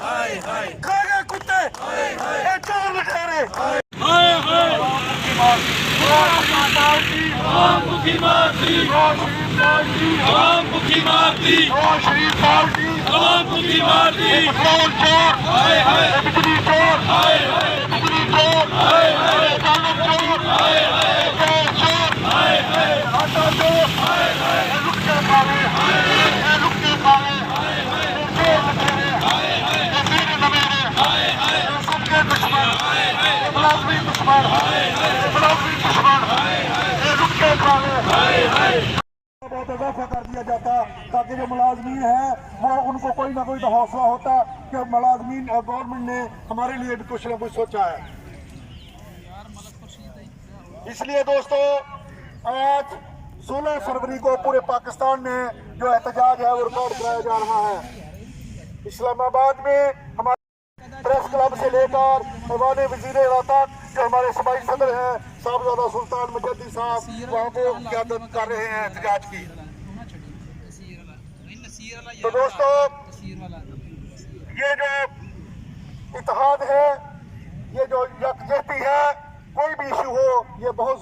खा गए कुत्ते, ये चोर लुटेरे। बहुत इजाफा कर दिया जाता ताकि जो मुलाजमीन है वो उनको कोई ना कोई तो हौसला होता कि मुलाजमीन और गवर्नमेंट ने हमारे लिए भी कुछ ना कुछ सोचा है। इसलिए दोस्तों आज 16 फरवरी को पूरे पाकिस्तान में जो एहतजाज है वो रिकॉर्ड कराया जा रहा है। इस्लामाबाद में हमारे प्रेस क्लब से लेकर ऐवान वज़ीर तक जो हमारे सूबाई सदर हैं साहबजादा सुल्तान मुजद्दी साहब वहाँ पे क़यादत कर रहे हैं एहतजाज की। तो दोस्तों ये जो इत्तेहाद है, ये जो यकजहती है, कोई भी इशू हो, ये बहुत